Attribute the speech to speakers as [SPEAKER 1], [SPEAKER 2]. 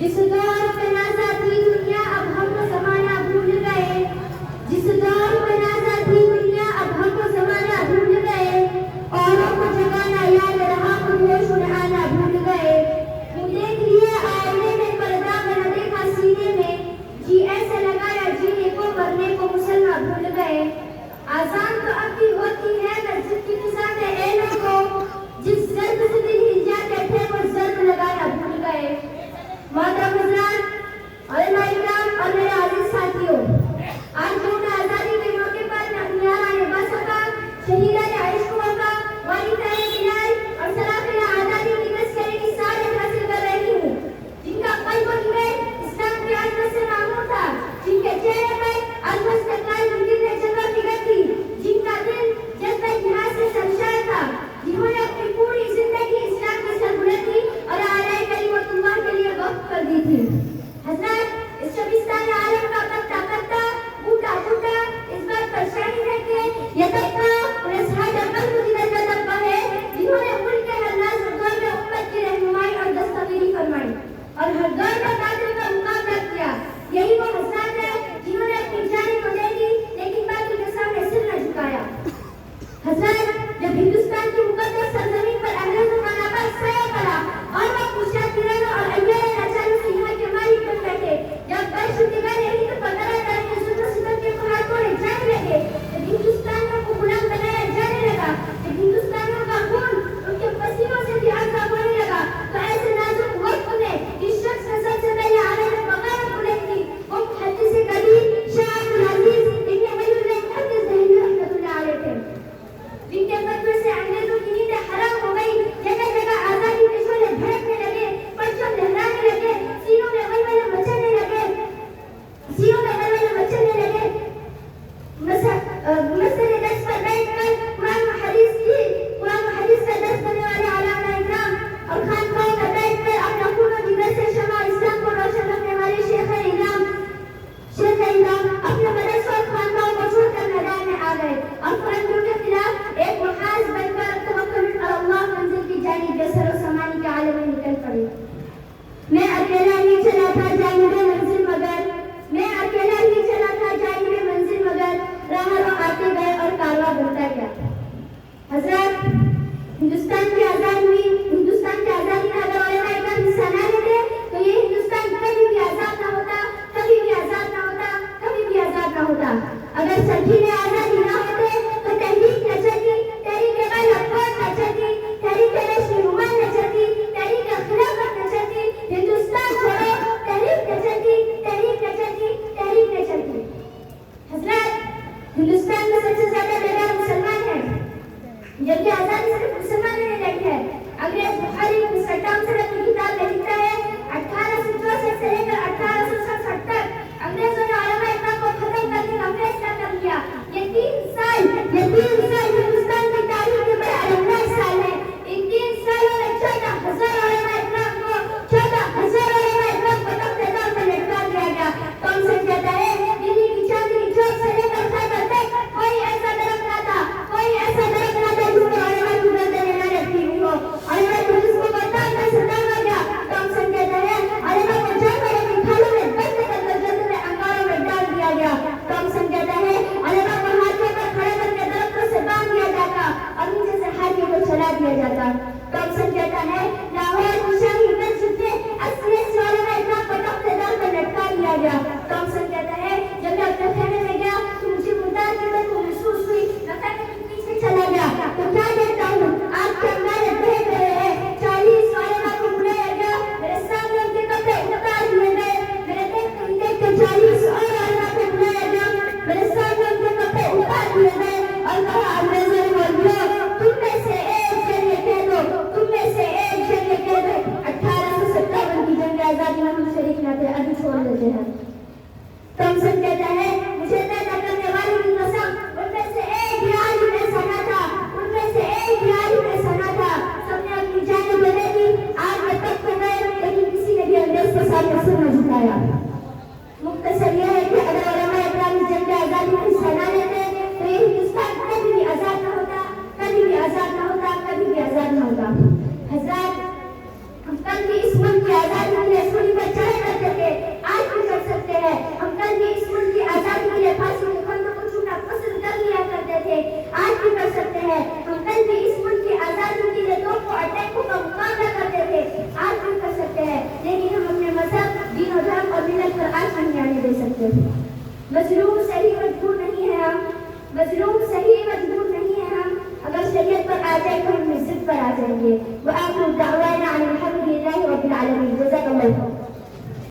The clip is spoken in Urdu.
[SPEAKER 1] جس دور میں نازا تھی دنیا اب ہم کو زمانہ بھول گئے، جس دور میں نازا تھی دنیا اب ہم کو زمانہ بھول گئے، اوروں کو جگانا یاد رہا خود ہوش اڑانا بھول گئے، دیکھ لیا آئینے میں پردہ نہ دیکھا سینے میں، جی ایسے لگایا جینے کو مرنے کو مسلمان بھول گئے، آزان تو اب بھی ہوتی ہے مسجد کی فضا میں اے لوگوں، جس ضرب سے دل ہل جاتے تھے وہ ضرب لگانا بھول گئے۔ محترم حضرات، علماء اکرام اور میرے عزیز ساتھیوں، آج یوم آزادی کے موقع پر میں اپنی یاران باسکا، شہیدان عشق وفا، والدین بلال اور سلاخین آزادی کی تذکرے کی سعادت حاصل کر رہی ہوں، جن کا قلب و دل اسلام کی عظمت سے معمور تھا، جن کے چہرے پر عظمت استقلال ممکن ہے جلوہ فکر تھی، جن کا دل جذبہ جہاد سے سرشار تھا، جنہوں نے اپنی پوری زندگی اسلام کی سربلندی اور اعلیٰ کلمۃ اللہ کے لیے وقف کر دی تھی۔ حضرات، اس شبستان عالم کا پتا پتا بوٹا بوٹا اس بات پر شاہد ہے کہ یہ طبقہ اور اصحاب قلب جدر کا طبقہ ہے جنہوں نے ملک کے ہر نازک دور میں امت کی رہنمائی اور دستگیری فرمائی اور ہر دور میں باطل کا مقابلہ کیا۔ یہی وہ حضرات ہیں جنہوں نے اپنی جانیں تو دے دی لیکن باطل کے سامنے سر نہ جھکایا۔ حضرات، جب ہندوستان کی مقدس سرزمین پر انگریزوں کا ناپاک سایہ پڑا اور وہ مشاطرانوں اور ایارے ناچاروں سے یہاں کے مالک بن بیٹھے، جب بشردگان یہی تو طرح طرح کے ظلم و ستم کے پہاڑ توڑے جانے لگے، جب ہندوستانیوں کو غلام بنایا جانے لگا، جب ہندوستانیوں کا خون ان کے پسینوں سے بھی آزاد ہونے لگا، تو ایسے نازک وقت میں اس شخص نے سب سے پہلے عالم بغاوت بلند کی، وہ محدث قدیم شاہ عبد العزیز ابن ولی اللہ محدث دہلوی رحمۃ اللہ علیہ تھے، جن کے فتوے سے انگریزوں کی نیندیں حرام ہو گئی، جگہ جگہ آزادی کے شعلے بھڑکنے لگے، پرچم لہرانے لگے، سینوں میں ولولے مچلنے لگے، مسئلے درس پر بیٹھ کر قرآن و حدیث کا درس دینے والے علماء اکرام اور خانقاہوں میں بیٹھ کر اپنا خون و جگر سے شمع اسلام کو روشن رکھنے والے شیخ اکرام اپنے مدرسوں اور خانقاہوں کو چھوڑ کر میدان میں آ گئے اور فرنگیوں کے خلاف ایک محاذ بن کر توکل اللہ منزل کی جانب بے سر و سامانی کے عالم میں نکل پڑے۔ میں اکیلا ہی چلا تھا جانب منزل مگر راہرو آتے گئے اور کارواں بنتا گیا۔ حضرات، ہندوستان کی آزادی میں اگر علماء کا حصہ نہ لیتے تو یہ ہندوستان کبھی بھی آزاد نہ ہوتا۔ اگر سرکیلے آزادی نہ ہوتے تو تحریک نہ چلتی، تحریک بلخ نہ چلتی، تحریک نشر رومان نہ چلتی، تحریک خلافت نہ چلتی، ہندوستان چھوڑو تحریک نہ چلتی۔ حضرات، ہندوستان میں سب سے زیادہ بیدار مسلمان ہیں، جبکہ آزادی صرف مسلمانوں نے لڑی ہے۔ انگریز بخاری 57 سے اپنی کتاب میں لکھتا ہے 1864 سے لے کر 1867 تک انگریزوں نے علماء اکرام کو ختم کرنے کا فیصلہ کر لیا۔ یہ 3 سال ہندوستان کی تاریخ کے بڑے المناک سال ہیں۔ ان 3 سالوں میں 14,000 علماء اکرام کو تخت دار پر لٹکا دیا گیا۔ کون سا کہتا ہے دلی کی چاندنی چوک سے لے کر خیبر تک کوئی ایسا درخت نہ تھا جس پر علماء کی گردنیں نہ رکھی ہوئی ہو، علماء کو جسموں پر تاج میں ستایا گیا۔ ٹامسن کہتا ہے علماء کو جانوروں کی کھالوں میں بند کر جنت میں انگاروں میں ڈال دیا گیا۔ ٹامسن کہتا ہے علماء کو ہاتھوں پر کھڑے کر کے درختوں سے باندھ دیا جاتا اور نیچے سے ہاتھیوں کو چلا دیا جاتا۔ ٹامسن کہتا ہے لاہور کی شاہی مسجد میں 80 علماء اکرام کو تخت دار پر لٹکا دیا گیا۔ ٹامسن کہتا ہے جب میں اپنے خیمے میں گیا تو مجھے مردار کی بد کو محسوس ہوئی، لگتا ہے کہ پیچھے چلا گیا تو کیا دیکھتا ہوں آپ کے انگارے بہک رہے ہیں۔ 40 علماء کو بلایا گیا، میرے سامنے ان کے کپڑے اتار دیے گئے، میرے دیکھتے 40 اور علماء کو بلایا گیا، میرے سامنے ان کے کپڑے اتار دیے گئے اور کہا انگریزوں نے بولو تم میں سے ایک جن یہ کہہ دو مظلوم صحیح مجبور نہیں ہے ہم، مظلوم صحیح مجبور نہیں ہے ہم، اگر شریعت پر آ جائے تو ہم عزت پر آ جائیں گے. وآخر دعوانا